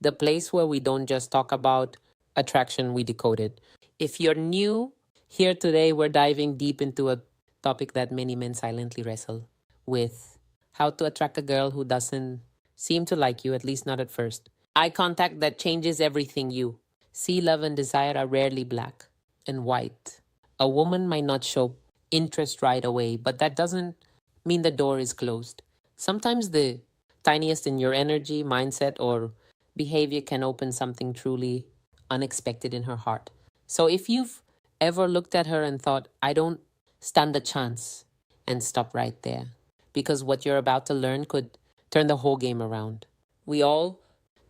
the place where we don't just talk about attraction, we decode it. If you're new here today, we're diving deep into a topic that many men silently wrestle with: how to attract a girl who doesn't seem to like you, at least not at first. Eye contact that changes everything. You see, love and desire are rarely black and white. A woman might not show interest right away, but that doesn't mean the door is closed. Sometimes the tiniest in your energy, mindset, or behavior can open something truly unexpected in her heart. So if you've ever looked at her and thought, I don't stand a chance, and stop right there, because what you're about to learn could turn the whole game around. We all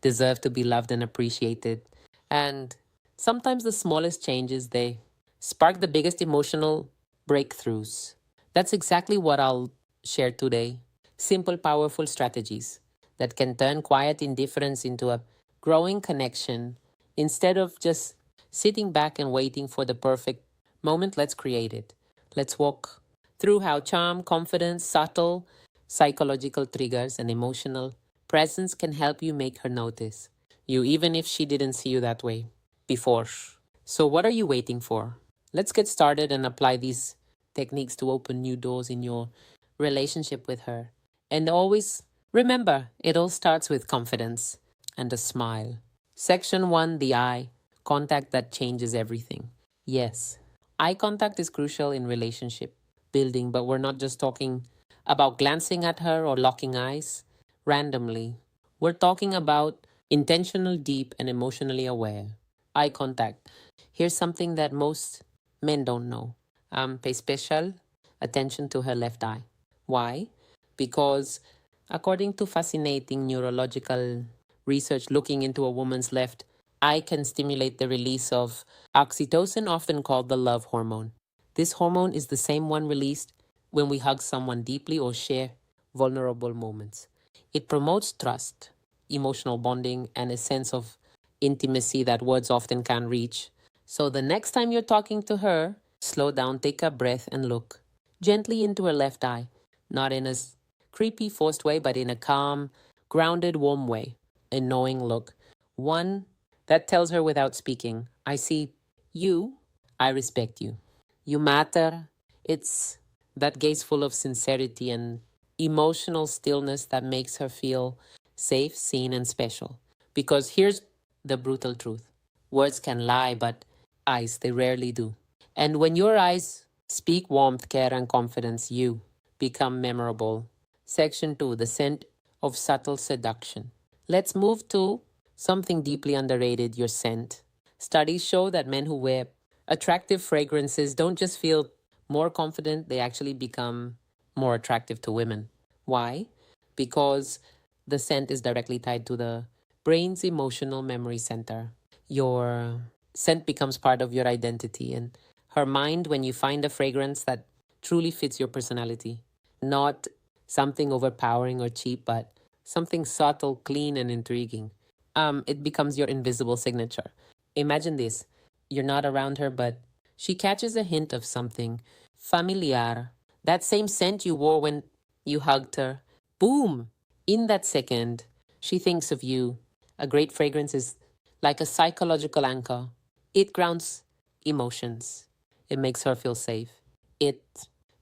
deserve to be loved and appreciated. And sometimes the smallest changes, they spark the biggest emotional breakthroughs. That's exactly what I'll share today. Simple, powerful strategies that can turn quiet indifference into a growing connection. Instead of just sitting back and waiting for the perfect moment, let's create it. Let's walk through how charm, confidence, subtle psychological triggers, and emotional presence can help you make her notice you, even if she didn't see you that way before. So, what are you waiting for? Let's get started and apply these techniques to open new doors in your relationship with her. And always remember, it all starts with confidence and a smile. Section 1: the eye contact that changes everything. Yes, eye contact is crucial in relationship building, but we're not just talking about glancing at her or locking eyes randomly. We're talking about intentional, deep, and emotionally aware eye contact. Here's something that most men don't know. Pay special attention to her left eye. Why? Because according to fascinating neurological research looking into a woman's left eye can stimulate the release of oxytocin, often called the love hormone. This hormone is the same one released when we hug someone deeply or share vulnerable moments. It promotes trust, emotional bonding, and a sense of intimacy that words often can't reach. So the next time you're talking to her, slow down, take a breath, and look gently into her left eye, not in a creepy, forced way, but in a calm, grounded, warm way. A knowing look. One that tells her without speaking, I see you, I respect you. You matter. It's that gaze full of sincerity and emotional stillness that makes her feel safe, seen, and special. Because here's the brutal truth: words can lie, but eyes, they rarely do. And when your eyes speak warmth, care, and confidence, you become memorable. Section 2: the scent of subtle seduction. Let's move to something deeply underrated: your scent. Studies show that men who wear attractive fragrances don't just feel more confident, they actually become more attractive to women. Why? Because the scent is directly tied to the brain's emotional memory center. Your scent becomes part of your identity, and her mind, when you find a fragrance that truly fits your personality, not something overpowering or cheap, but something subtle, clean, and intriguing. It becomes your invisible signature. Imagine this: you're not around her, but she catches a hint of something familiar. That same scent you wore when you hugged her. Boom! In that second, she thinks of you. A great fragrance is like a psychological anchor. It grounds emotions. It makes her feel safe. It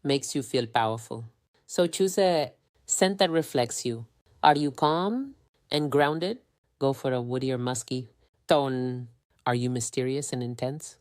makes you feel powerful. So choose a scent that reflects you. Are you calm and grounded? Go for a woody or musky tone. Are you mysterious and intense?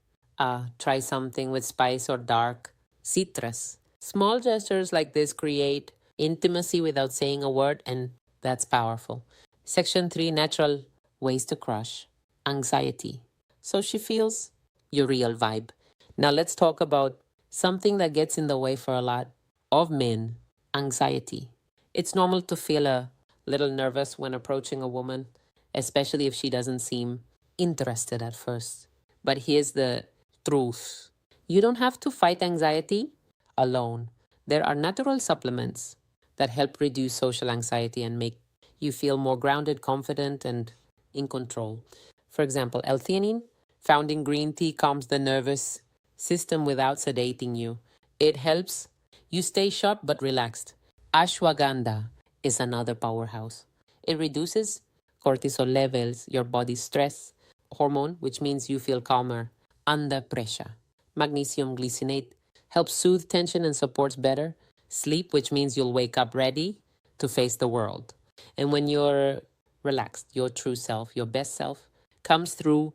Try something with spice or dark citrus. Small gestures like this create intimacy without saying a word, and that's powerful. Section 3: natural ways to crush. Anxiety. So she feels your real vibe. Now let's talk about something that gets in the way for a lot of men: anxiety. It's normal to feel a little nervous when approaching a woman, especially if she doesn't seem interested at first. But here's the truth: you don't have to fight anxiety alone. There are natural supplements that help reduce social anxiety and make you feel more grounded, confident, and in control. For example, L-theanine, found in green tea, calms the nervous system without sedating you. It helps you stay sharp but relaxed. Ashwagandha is another powerhouse. It reduces cortisol levels, your body's stress hormone, which means you feel calmer under pressure. Magnesium glycinate helps soothe tension and supports better sleep, which means you'll wake up ready to face the world. And when you're relaxed, your true self, your best self, comes through,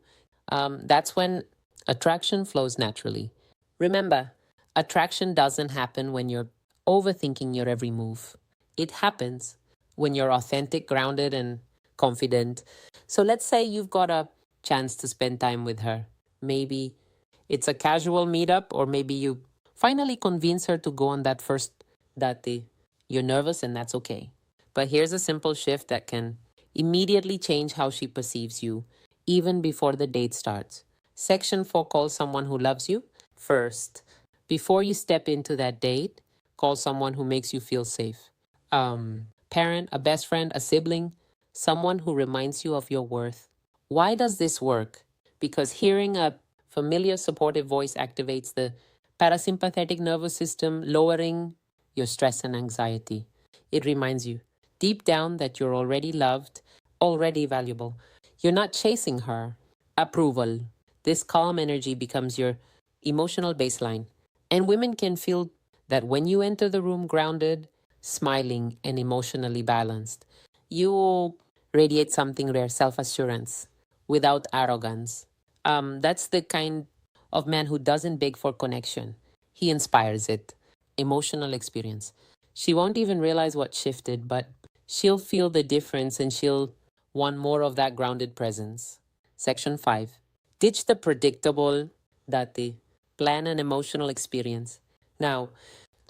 that's when attraction flows naturally. Remember, attraction doesn't happen when you're overthinking your every move. It happens when you're authentic, grounded, and confident. So let's say you've got a chance to spend time with her. Maybe it's a casual meetup, or maybe you finally convince her to go on that first date. You're nervous, and that's okay. But here's a simple shift that can immediately change how she perceives you, even before the date starts. Section 4 calls someone who loves you first. Before you step into that date, call someone who makes you feel safe. Parent, a best friend, a sibling, someone who reminds you of your worth. Why does this work? Because hearing a familiar supportive voice activates the parasympathetic nervous system, lowering your stress and anxiety. It reminds you deep down that you're already loved, already valuable. You're not chasing her. Approval. This calm energy becomes your emotional baseline. And women can feel that when you enter the room grounded, smiling, and emotionally balanced, you radiate something rare, self assurance, without arrogance. That's the kind of man who doesn't beg for connection, he inspires it. Emotional experience. She won't even realize what shifted, but she'll feel the difference and she'll want more of that grounded presence. Section 5. Ditch the predictable dati. Plan an emotional experience. Now,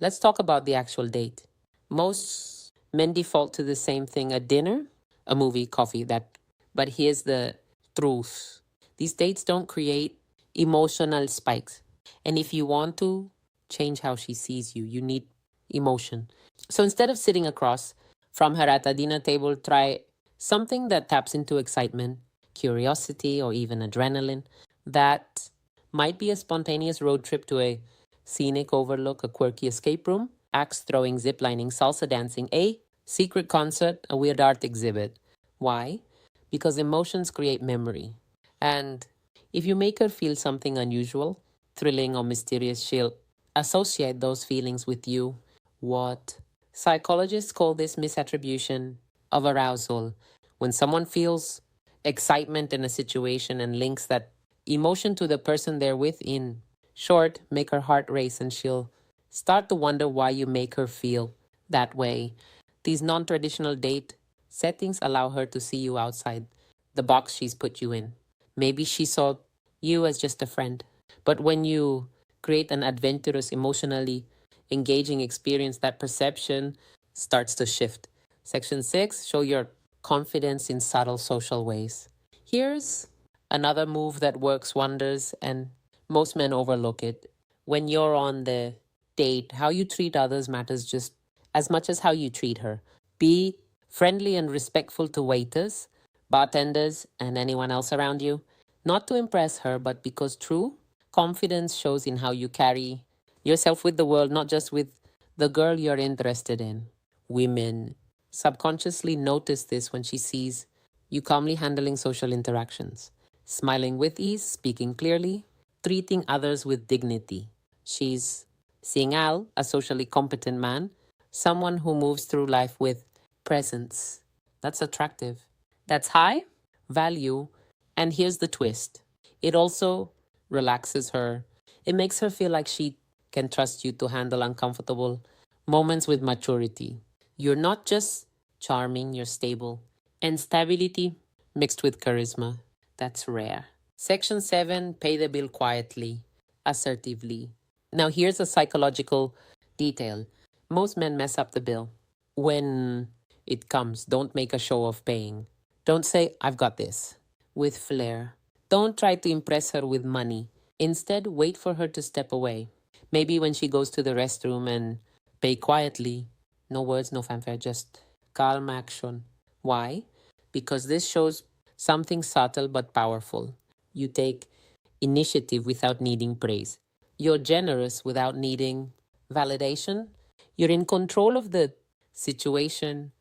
let's talk about the actual date. Most men default to the same thing: a dinner, a movie, coffee, that. But here's the truth: these dates don't create emotional spikes. And if you want to change how she sees you, you need emotion. So instead of sitting across from her at a dinner table, try something that taps into excitement, curiosity, or even adrenaline. That might be a spontaneous road trip to a scenic overlook, a quirky escape room, axe throwing, ziplining, salsa dancing, a secret concert, a weird art exhibit. Why? Because emotions create memory. And if you make her feel something unusual, thrilling, or mysterious, she'll associate those feelings with you. What psychologists call this misattribution of arousal. When someone feels excitement in a situation and links that emotion to the person they're with, in short, make her heart race, and she'll start to wonder why you make her feel that way. These non traditional date settings allow her to see you outside the box she's put you in. Maybe she saw you as just a friend. But when you create an adventurous, emotionally engaging experience, that perception starts to shift. Section 6, show your confidence in subtle social ways. Here's another move that works wonders, and most men overlook it. When you're on the date, how you treat others matters just as much as how you treat her. Be friendly and respectful to waiters, bartenders, and anyone else around you. Not to impress her, but because true confidence shows in how you carry yourself with the world, not just with the girl you're interested in. Women subconsciously notice this when she sees you calmly handling social interactions, smiling with ease, speaking clearly, treating others with dignity. She's seeing Al, a socially competent man, someone who moves through life with presence. That's attractive. That's high value. And here's the twist: it also relaxes her. It makes her feel like she can trust you to handle uncomfortable moments with maturity. You're not just charming, you're stable. And stability mixed with charisma. That's rare. Section 7, pay the bill quietly, assertively. Now, here's a psychological detail. Most men mess up the bill. When it comes, don't make a show of paying. Don't say, I've got this, with flair. Don't try to impress her with money. Instead, wait for her to step away. Maybe when she goes to the restroom, and pay quietly. No words, no fanfare, just calm action. Why? Because this shows something subtle but powerful. You take initiative without needing praise. You're generous without needing validation. You're in control of the situation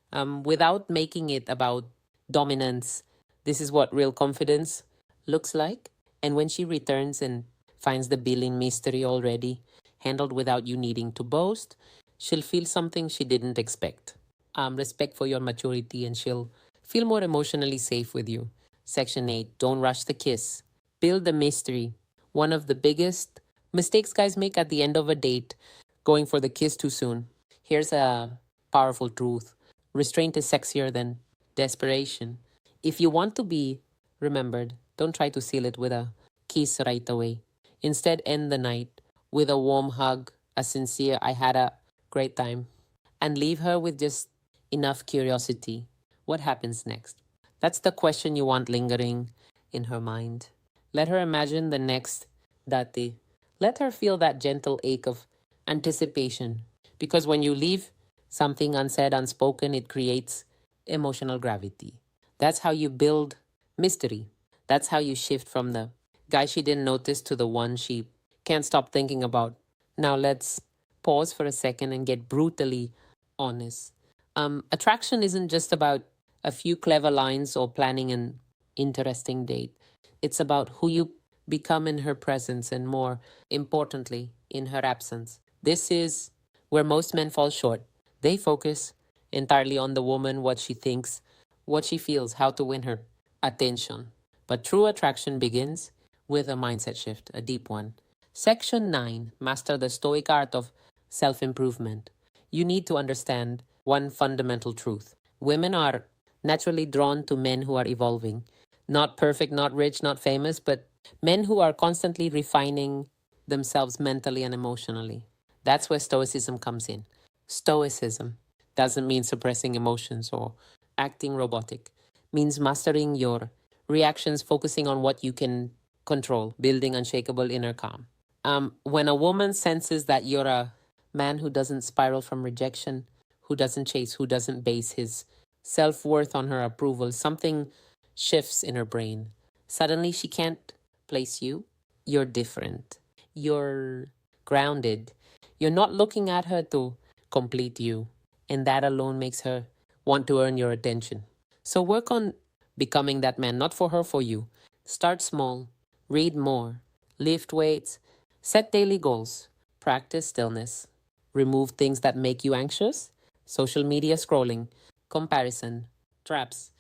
without making it about dominance. This is what real confidence looks like. And when she returns and finds the billing mystery already handled without you needing to boast, she'll feel something she didn't expect. Respect for your maturity, and she'll feel more emotionally safe with you. Section 8, don't rush the kiss. Build the mystery. One of the biggest mistakes guys make at the end of a date, going for the kiss too soon. Here's a powerful truth: restraint is sexier than desperation. If you want to be remembered, don't try to seal it with a kiss right away. Instead, end the night with a warm hug, a sincere, I had a great time, and leave her with just enough curiosity. What happens next? That's the question you want lingering in her mind. Let her imagine the next date. Let her feel that gentle ache of anticipation. Because when you leave something unsaid, unspoken, it creates emotional gravity. That's how you build mystery. That's how you shift from the guy she didn't notice to the one she can't stop thinking about. Now let's pause for a second and get brutally honest. Attraction isn't just about a few clever lines or planning an interesting date. It's about who you become in her presence and, more importantly, in her absence. This is where most men fall short. They focus entirely on the woman, what she thinks, what she feels, how to win her attention. But true attraction begins with a mindset shift, a deep one. Section 9, master the stoic art of self improvement. You need to understand one fundamental truth: women are naturally drawn to men who are evolving. Not perfect, not rich, not famous, but men who are constantly refining themselves mentally and emotionally. That's where Stoicism comes in. Stoicism doesn't mean suppressing emotions or acting robotic. It means mastering your reactions, focusing on what you can control, building unshakable inner calm. When a woman senses that you're a man who doesn't spiral from rejection, who doesn't chase, who doesn't base his self worth on her approval, something shifts in her brain. Suddenly, she can't place you. You're different. You're grounded. You're not looking at her to complete you. And that alone makes her want to earn your attention. So work on becoming that man, not for her, for you. Start small, read more, lift weights, set daily goals, practice stillness, remove things that make you anxious, social media scrolling, comparison, traps,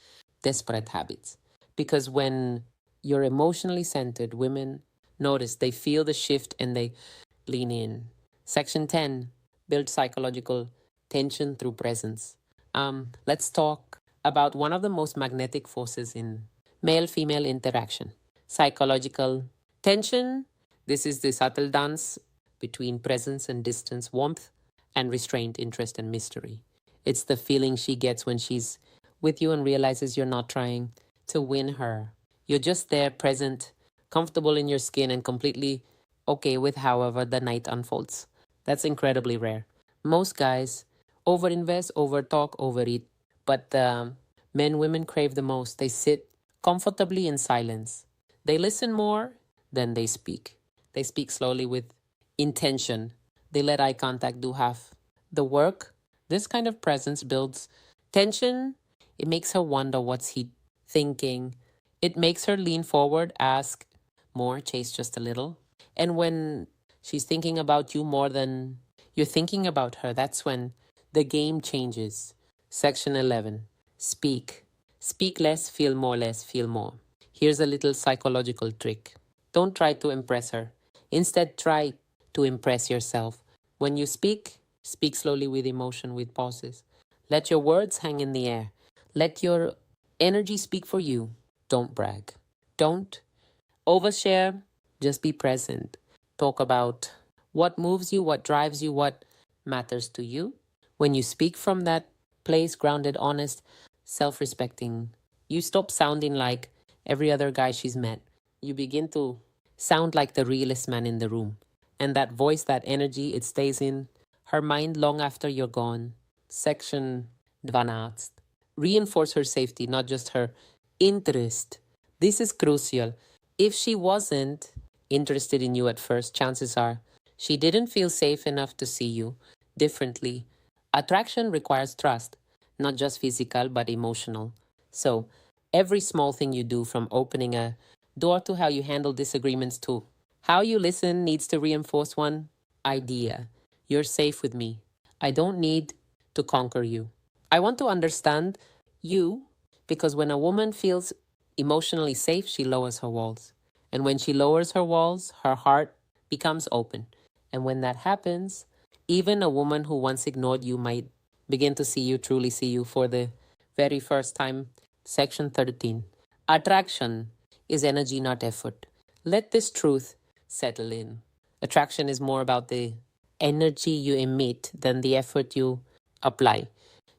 desperate habits. Because when you're emotionally centered, women notice, they feel the shift and they lean in. Section 10, build psychological tension through presence. Let's talk about one of the most magnetic forces in male female interaction: psychological tension. This is the subtle dance between presence and distance, warmth and restraint, interest and mystery. It's the feeling she gets when she's with you and realizes you're not trying to win her. You're just there, present, comfortable in your skin, and completely okay with however the night unfolds. That's incredibly rare. Most guys overinvest, overtalk, overeat, but the men women crave the most. They sit comfortably in silence. They listen more than they speak. They speak slowly with intention. They let eye contact do half the work. This kind of presence builds tension. It makes her wonder what's he thinking. It makes her lean forward, ask more, chase just a little. And when she's thinking about you more than you're thinking about her, that's when the game changes. Section 11, speak. Speak less, feel more, less, feel more. Here's a little psychological trick. Don't try to impress her. Instead, try to impress yourself. When you speak, speak slowly with emotion, with pauses. Let your words hang in the air. Let your energy speak for you. Don't brag. Don't overshare. Just be present. Talk about what moves you, what drives you, what matters to you. When you speak from that place, grounded, honest, self respecting, you stop sounding like every other guy she's met. You begin to sound like the realest man in the room. And that voice, that energy, it stays in her mind long after you're gone. Section 12. Reinforce her safety, not just her interest. This is crucial. If she wasn't interested in you at first, chances are she didn't feel safe enough to see you differently. Attraction requires trust, not just physical but emotional. So every small thing you do, from opening a door to how you handle disagreements to how you listen, needs to reinforce one idea. You're safe with me. I don't need to conquer you. I want to understand you, because when a woman feels emotionally safe, she lowers her walls. And when she lowers her walls, her heart becomes open. And when that happens, even a woman who once ignored you might begin to see you, truly see you, for the very first time. Section 13. Attraction is energy, not effort. Let this truth settle in. Attraction is more about the energy you emit than the effort you apply.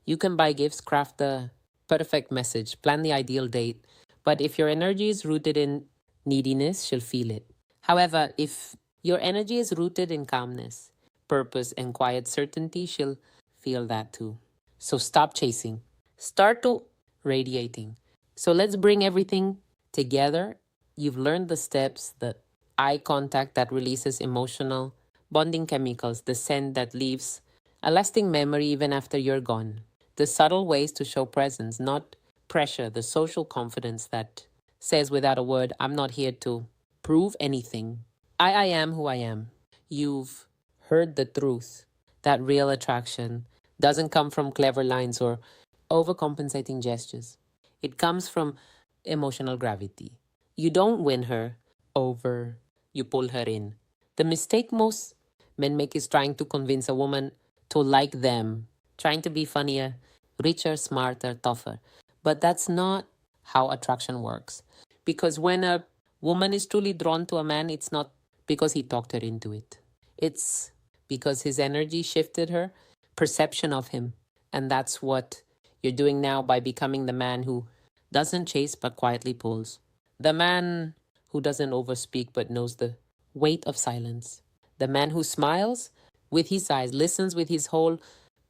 You can buy gifts, craft the perfect message, plan the ideal date, but if your energy is rooted in neediness, she'll feel it. However, if your energy is rooted in calmness, purpose, and quiet certainty, she'll feel that too. So stop chasing. Start to radiating. So let's bring everything together. You've learned the steps: the eye contact that releases emotional bonding chemicals, the scent that leaves a lasting memory even after you're gone, the subtle ways to show presence, not pressure, the social confidence that says without a word, I'm not here to prove anything. I am who I am. You've heard the truth that real attraction doesn't come from clever lines or overcompensating gestures. It comes from emotional gravity. You don't win her over, you pull her in. The mistake most men make is trying to convince a woman to like them, trying to be funnier, richer, smarter, tougher. But that's not how attraction works. Because when a woman is truly drawn to a man, it's not because he talked her into it. It's because his energy shifted her perception of him. And that's what you're doing now by becoming the man who doesn't chase but quietly pulls. The man who doesn't overspeak but knows the weight of silence. The man who smiles with his eyes, listens with his whole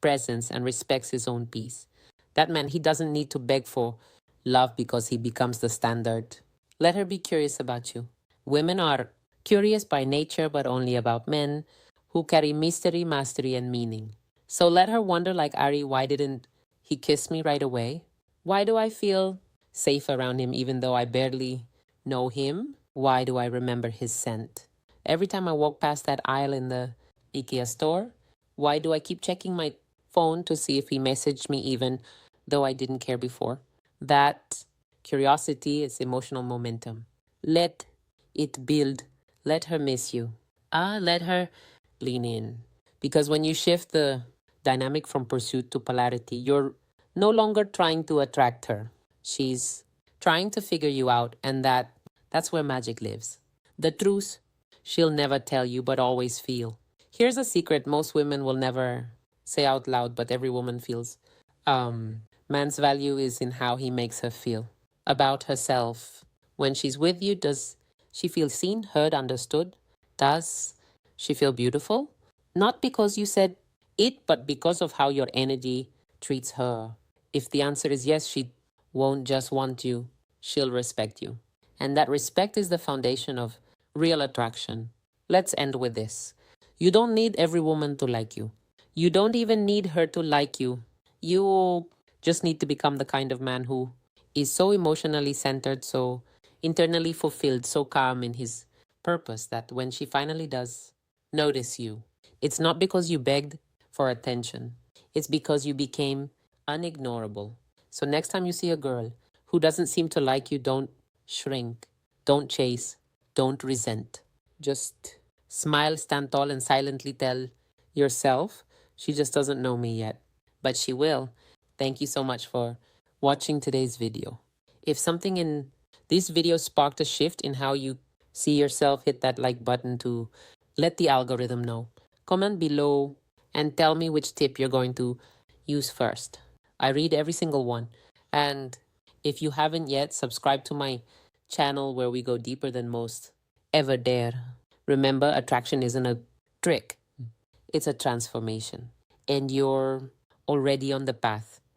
presence, and respects his own peace. That man, he doesn't need to beg for love because he becomes the standard. Let her be curious about you. Women are curious by nature, but only about men who carry mystery, mastery, and meaning. So let her wonder, like Ari, why didn't he kiss me right away? Why do I feel safe around him even though I barely know him? Why do I remember his scent? Every time I walk past that aisle in the IKEA store, why do I keep checking my phone to see if he messaged me even though I didn't care before? That curiosity is emotional momentum. Let it build. Let her miss you. Let her lean in. Because when you shift the dynamic from pursuit to polarity, you're no longer trying to attract her. She's trying to figure you out, and that's where magic lives. The truth she'll never tell you but always feel. Here's a secret most women will never say out loud, but every woman feels. Man's value is in how he makes her feel about herself. When she's with you, does she feel seen, heard, understood? Does she feel beautiful? Not because you said it, but because of how your energy treats her. If the answer is yes, she won't just want you, she'll respect you. And that respect is the foundation of real attraction. Let's end with this. You don't need every woman to like you. You don't even need her to like you. You just need to become the kind of man who is so emotionally centered, so internally fulfilled, so calm in his purpose that when she finally does notice you, it's not because you begged for attention, it's because you became unignorable. So next time you see a girl who doesn't seem to like you, don't shrink, don't chase, don't resent. Just smile, stand tall, and silently tell yourself, she just doesn't know me yet, but she will. Thank you so much for watching today's video. If something in this video sparked a shift in how you see yourself, hit that like button to let the algorithm know. Comment below and tell me which tip you're going to use first. I read every single one. And if you haven't yet, subscribe to my channel where we go deeper than most ever dare. Remember, attraction isn't a trick, it's a transformation. And you're already on the path.